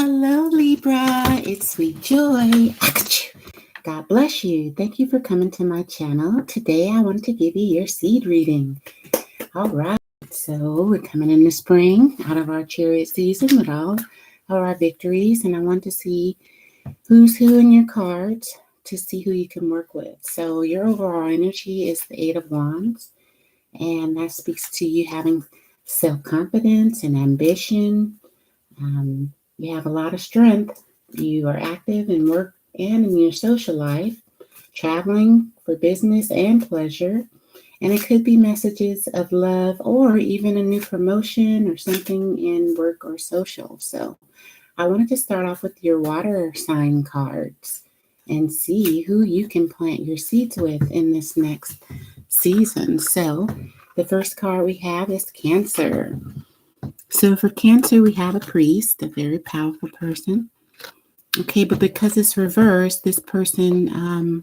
Hello, Libra. It's Sweet Joy. God bless you. Thank you for coming to my channel. Today, I wanted to give you your seed reading. All right. So, we're coming in the spring out of our chariot season with all of our victories. And I want to see who's who in your cards to see who you can work with. So, your overall energy is the Eight of Wands. And that speaks to you having self-confidence and ambition. You have a lot of strength. You are active in work and in your social life, traveling for business and pleasure. And it could be messages of love or even a new promotion or something in work or social. So I wanted to start off with your water sign cards and see who you can plant your seeds with in this next season. So the first card we have is Cancer. So for Cancer, we have a priest, a very powerful person. Okay, but because it's reversed, this person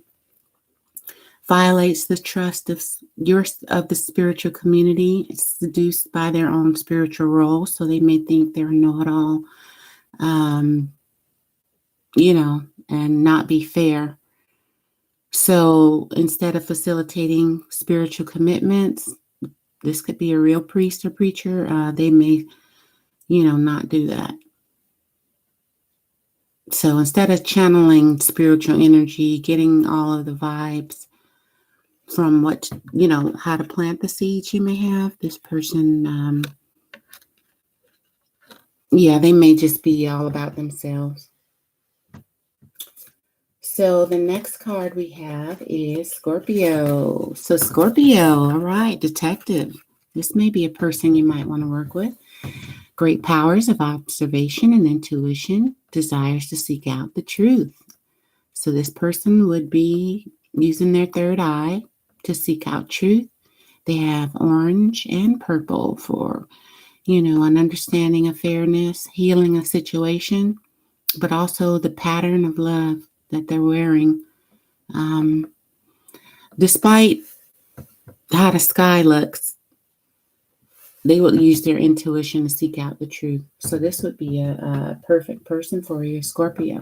violates the trust of the spiritual community. It's seduced by their own spiritual role, so they may think they're know-it-all, and not be fair. So instead of facilitating spiritual commitments, this could be a real priest or preacher. They may not do that. So instead of channeling spiritual energy, getting all of the vibes from how to plant the seeds you may have, this person, they may just be all about themselves. So the next card we have is Scorpio. So Scorpio, all right, detective. This may be a person you might want to work with. Great powers of observation and intuition, desires to seek out the truth. So this person would be using their third eye to seek out truth. They have orange and purple for, an understanding of fairness, healing a situation, but also the pattern of love that they're wearing. Despite how the sky looks, they will use their intuition to seek out the truth. So this would be a perfect person for you, Scorpio,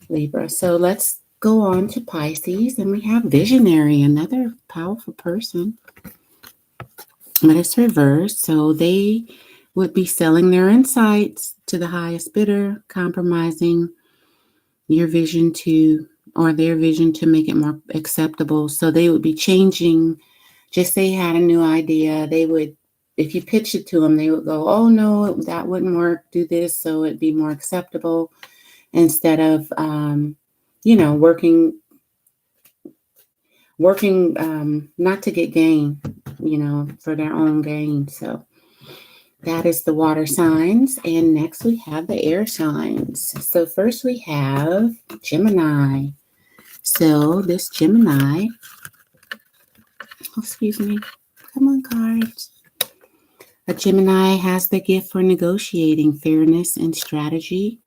Libra. So let's go on to Pisces, and we have Visionary, another powerful person. But it's reversed, so they would be selling their insights to the highest bidder, compromising your vision or their vision to make it more acceptable. So they would be changing. Just say had a new idea, they would, if you pitch it to them, they would go, oh no, that wouldn't work, do this so it'd be more acceptable, instead of working not to get gain, for their own gain. So that is the water signs. And next we have the air signs. So first we have Gemini. So this Gemini, come on, cards. A Gemini has the gift for negotiating fairness and strategy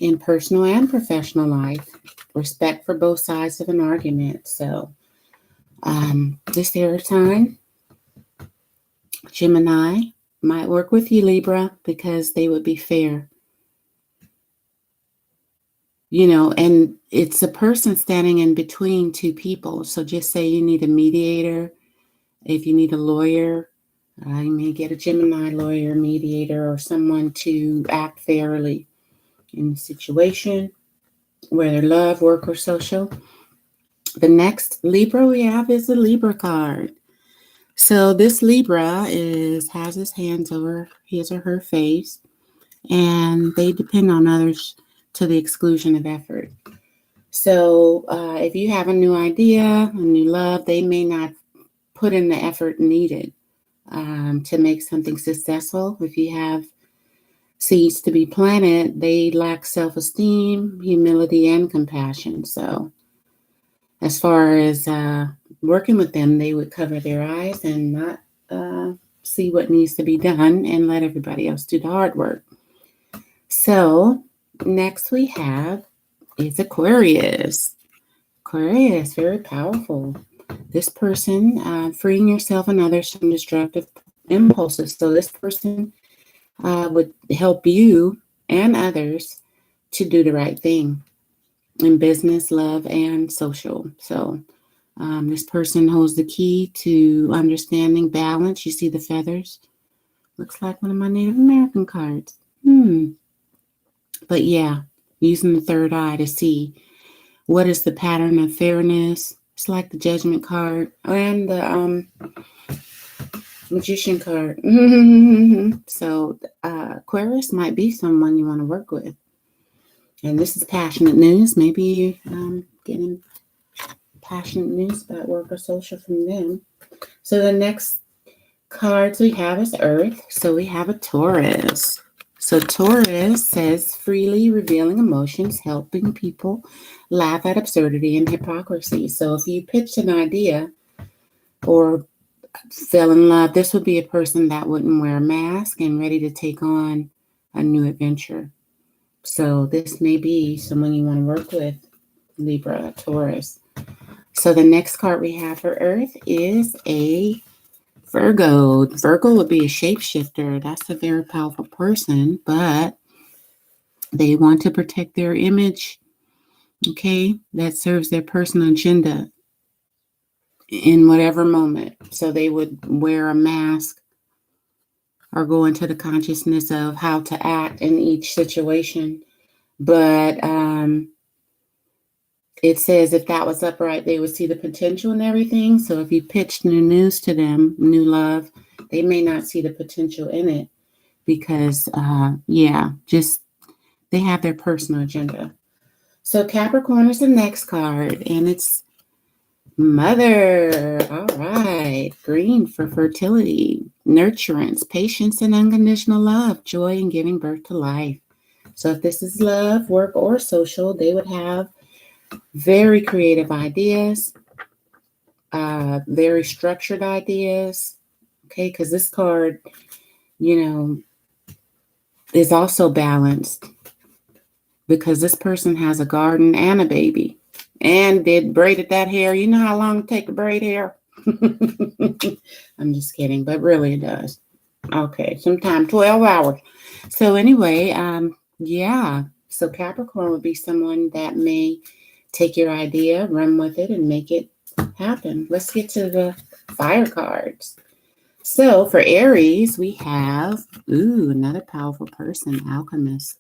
in personal and professional life, respect for both sides of an argument. So this air sign, Gemini, might work with you, Libra, because they would be fair. And it's a person standing in between two people. So just say you need a mediator. If you need a lawyer, you may get a Gemini lawyer, mediator, or someone to act fairly in a situation, whether love, work, or social. The next Libra we have is the Libra card. So this Libra has his hands over his or her face, and they depend on others to the exclusion of effort. So if you have a new idea, a new love, they may not put in the effort needed to make something successful. If you have seeds to be planted, they lack self-esteem, humility, and compassion. So as far as working with them, they would cover their eyes and not see what needs to be done and let everybody else do the hard work. So next we have is Aquarius. Aquarius, very powerful. This person, freeing yourself and others from destructive impulses. So this person would help you and others to do the right thing in business, love, and social. So this person holds the key to understanding balance. You see the feathers? Looks like one of my Native American cards. But yeah, using the third eye to see what is the pattern of fairness. It's like the Judgment card and the Magician card. So Aquarius might be someone you want to work with. And this is passionate news. Maybe getting passionate news about work or social from them. So the next cards we have is Earth. So we have a Taurus. So Taurus says freely revealing emotions, helping people laugh at absurdity and hypocrisy. So if you pitched an idea or fell in love, this would be a person that wouldn't wear a mask and ready to take on a new adventure. So this may be someone you want to work with, Libra, Taurus. So the next card we have for Earth is a Virgo. Virgo would be a shapeshifter. That's a very powerful person, but they want to protect their image, okay? That serves their personal agenda in whatever moment. So they would wear a mask or go into the consciousness of how to act in each situation. But it says if that was upright, they would see the potential in everything. So if you pitched new news to them, new love, they may not see the potential in it because, just they have their personal agenda. So Capricorn is the next card, and it's Mother. All right. Green for fertility, nurturance, patience, and unconditional love, joy in giving birth to life. So if this is love, work, or social, they would have very creative ideas, very structured ideas, okay? Because this card, is also balanced because this person has a garden and a baby and did braided that hair. You know how long it takes to braid hair? I'm just kidding, but really it does. Okay, sometime 12 hours. So anyway, so Capricorn would be someone that may take your idea, run with it, and make it happen. Let's get to the fire cards. So for Aries, we have, another powerful person, Alchemist.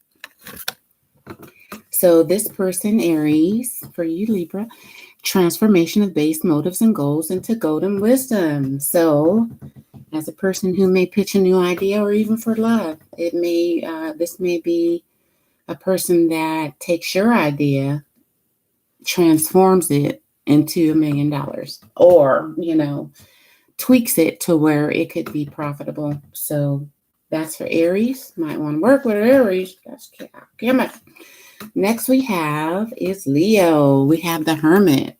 So this person, Aries, for you, Libra, transformation of base motives and goals into golden wisdom. So as a person who may pitch a new idea or even for love, this may be a person that takes your idea, transforms it into $1 million or, tweaks it to where it could be profitable. So that's for Aries. Might want to work with Aries. That's Next we have is Leo. We have the Hermit.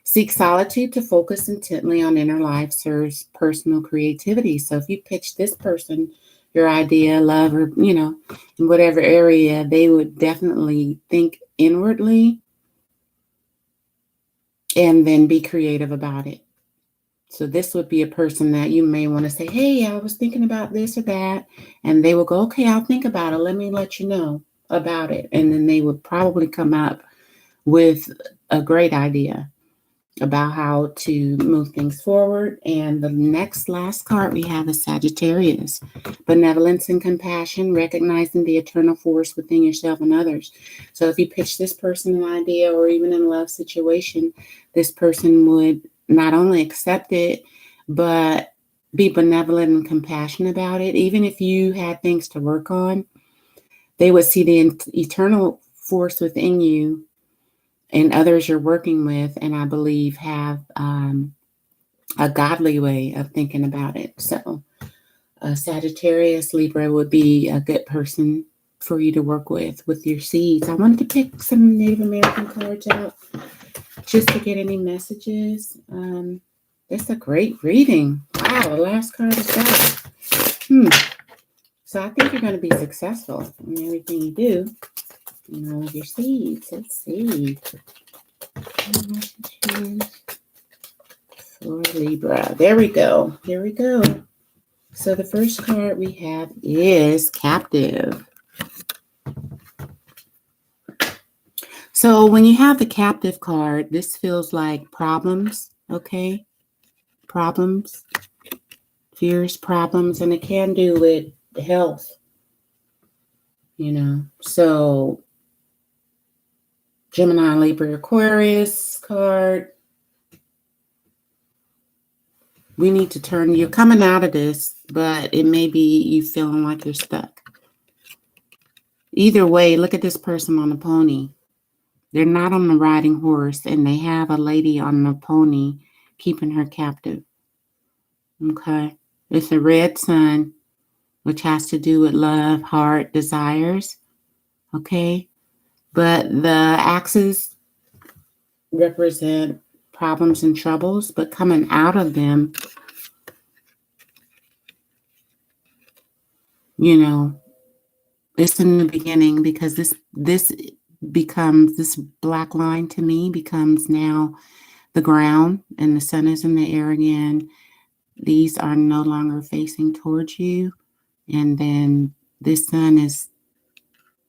Seek solitude to focus intently on inner life, serves personal creativity. So if you pitch this person your idea, love, or, in whatever area, they would definitely think inwardly and then be creative about it. So this would be a person that you may want to say, hey, I was thinking about this or that. And they will go, okay, I'll think about it. Let me let you know about it. And then they would probably come up with a great idea about how to move things forward. And the last card we have is Sagittarius. Benevolence and compassion, recognizing the eternal force within yourself and others. So if you pitch this person an idea or even in a love situation, this person would not only accept it, but be benevolent and compassionate about it. Even if you had things to work on, they would see the eternal force within you and others you're working with, and I believe have a godly way of thinking about it. So Sagittarius, Libra would be a good person for you to work with your seeds. I wanted to pick some Native American cards out just to get any messages. It's a great reading. Wow, the last card is that. So I think you're going to be successful in everything you do. With your seeds. Let's see. For Libra. There we go. Here we go. So the first card we have is Captive. So when you have the captive card, this feels like problems, okay? Problems, fears, problems, and it can do with health, So Gemini, Libra, Aquarius card. We need to turn, you're coming out of this, but it may be you feeling like you're stuck. Either way, look at this person on a pony. They're not on the riding horse, and they have a lady on the pony keeping her captive. Okay. It's a red sun, which has to do with love, heart, desires. Okay. But the axes represent problems and troubles, but coming out of them, it's in the beginning, because this black line to me becomes now the ground, and the sun is in the air again. These are no longer facing towards you. And then this sun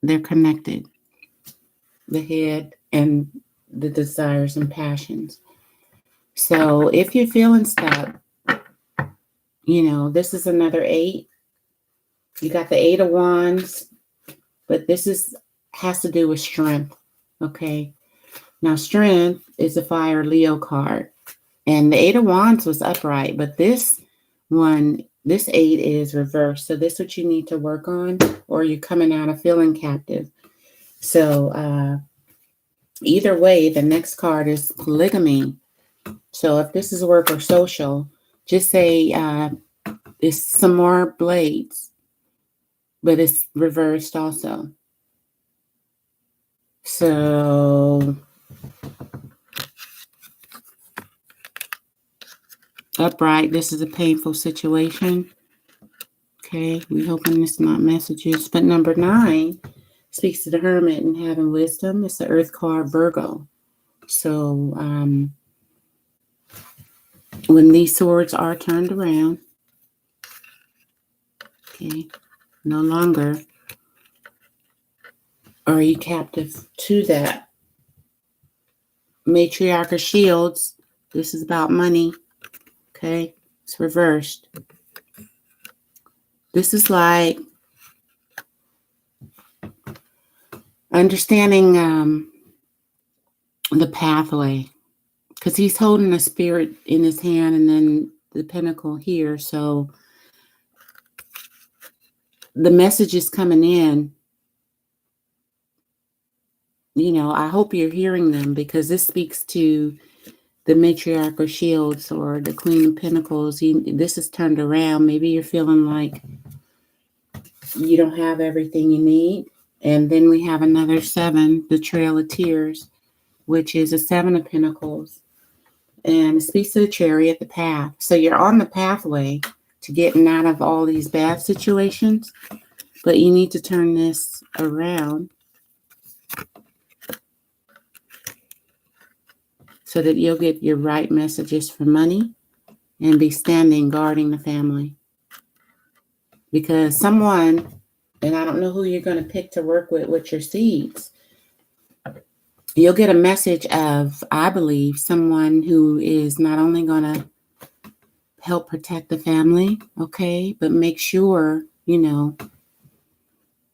they're connected. The head and the desires and passions. So if you're feeling stuck, this is another 8. You got the 8 of Wands, but this has to do with strength. Okay. Now, strength is a fire Leo card. And the 8 of Wands was upright, but this 8 is reversed. So this is what you need to work on, or you're coming out of feeling captive. So either way, the next card is polygamy. So if this is work or social, just say it's some more blades, but it's reversed also. So upright, this is a painful situation. Okay, we're hoping it's not messages. But number 9 speaks to the hermit and having wisdom. It's the earth card, Virgo. So when these swords are turned around, okay, no longer are you captive to that. Matriarch of Shields, this is about money. Okay, it's reversed. This is like understanding the pathway, because he's holding a spirit in his hand and then the pentacle here. So the message is coming in. I hope you're hearing them, because this speaks to the matriarch of shields or the queen of pentacles. This is turned around. Maybe you're feeling like you don't have everything you need. And then we have another 7, the trail of tears, which is a 7 of pentacles. And it speaks to the chariot, the path. So you're on the pathway to getting out of all these bad situations, but you need to turn this around so that you'll get your right messages for money and be standing guarding the family. Because someone, and I don't know who you're going to pick to work with your seeds, you'll get a message of, I believe, someone who is not only going to help protect the family, okay, but make sure,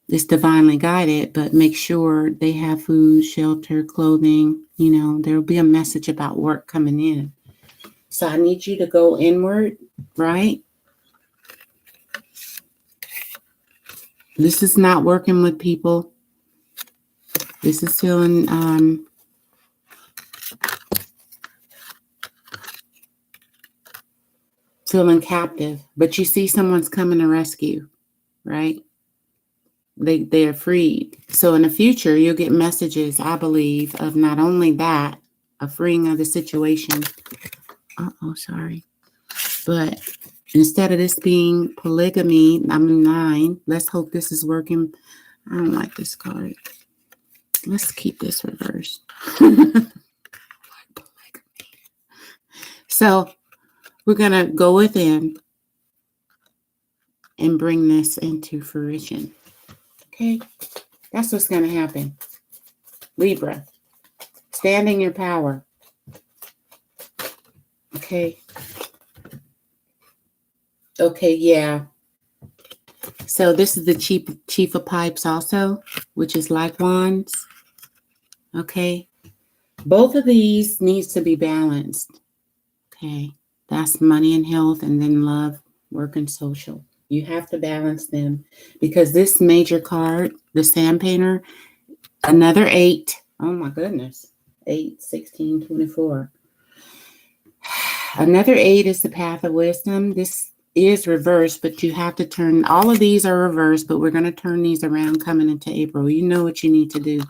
it's divinely guided, but make sure they have food, shelter, clothing. There'll be a message about work coming in. So I need you to go inward, right? This is not working with people. This is feeling captive, but you see someone's coming to rescue, right? They are freed. So in the future, you'll get messages, I believe, of not only that, a freeing of the situation. Sorry. But instead of this being polygamy, number 9, let's hope this is working. I don't like this card. Let's keep this reversed. So we're going to go within and bring this into fruition. Okay? That's what's going to happen. Libra. Stand in your power. Okay. Okay, yeah. So this is the chief of pipes also, which is like wands. Okay. Both of these needs to be balanced. Okay. That's money and health, and then love, work, and social. You have to balance them because this major card, the sand painter, another 8. Oh my goodness. 8, 16, 24. Another 8 is the path of wisdom. This is reversed, but you have to turn, all of these are reversed, but we're going to turn these around coming into April. You know what you need to do.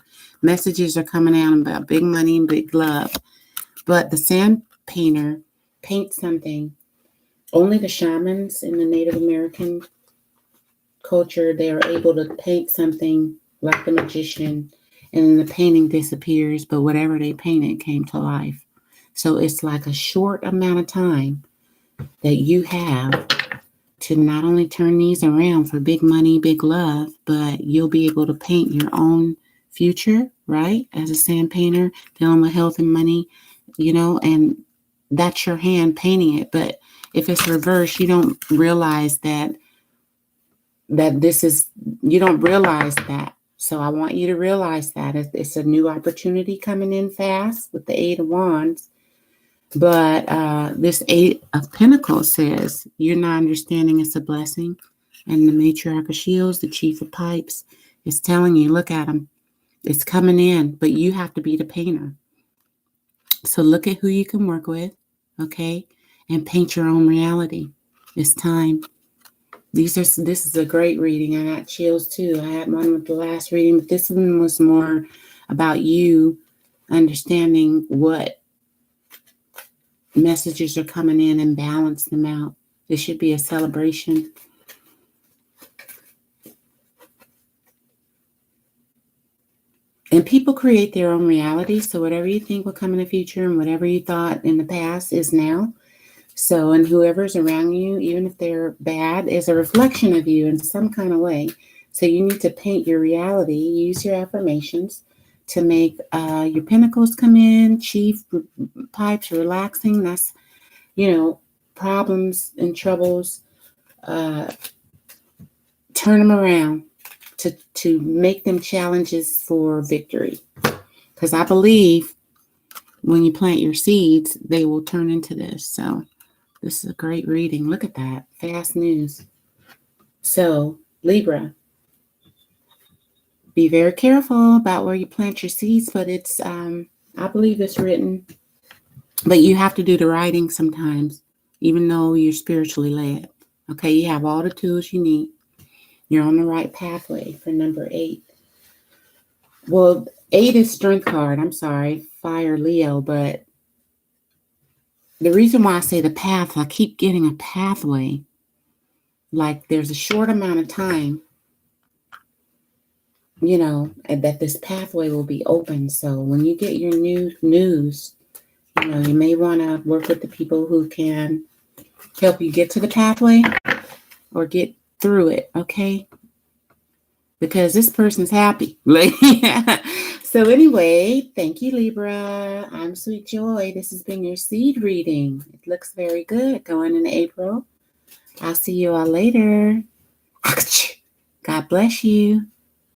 Messages are coming out about big money and big love. But the sand painter paints something. Only the shamans in the Native American culture, they are able to paint something like the magician, and then the painting disappears, but whatever they painted came to life. So it's like a short amount of time that you have to not only turn these around for big money, big love, but you'll be able to paint your own future, right? As a sand painter, dealing with health and money, and that's your hand painting it. But if it's reversed, you don't realize that you don't realize that. So I want you to realize that it's a new opportunity coming in fast with the 8 of Wands. But this 8 of Pentacles says you're not understanding it's a blessing. And the matriarch of shields, the chief of pipes, is telling you, look at them. It's coming in, but you have to be the painter. So look at who you can work with, okay? And paint your own reality. It's time. This is a great reading. I got chills too. I had one with the last reading, but this one was more about you understanding what messages are coming in and balance them out. It should be a celebration. And people create their own reality. So whatever you think will come in the future and whatever you thought in the past is now. So, and whoever's around you, even if they're bad, is a reflection of you in some kind of way. So you need to paint your reality, use your affirmations to make your pentacles come in, chief pipes, relaxing. That's, problems and troubles, turn them around to make them challenges for victory. Because I believe when you plant your seeds, they will turn into this. So this is a great reading. Look at that. Fast news. So, Libra, be very careful about where you plant your seeds, but it's, I believe it's written, but you have to do the writing sometimes, even though you're spiritually led. Okay, you have all the tools you need. You're on the right pathway for number 8. Well, 8 is strength card. I'm sorry, fire Leo, but the reason why I say the path, I keep getting a pathway. Like there's a short amount of time, and that this pathway will be open. So when you get your new news, you may want to work with the people who can help you get to the pathway or get through it, okay? Because this person's happy. So anyway, thank you, Libra. I'm Sweet Joy. This has been your seed reading. It looks very good going into April. I'll see you all later. God bless you.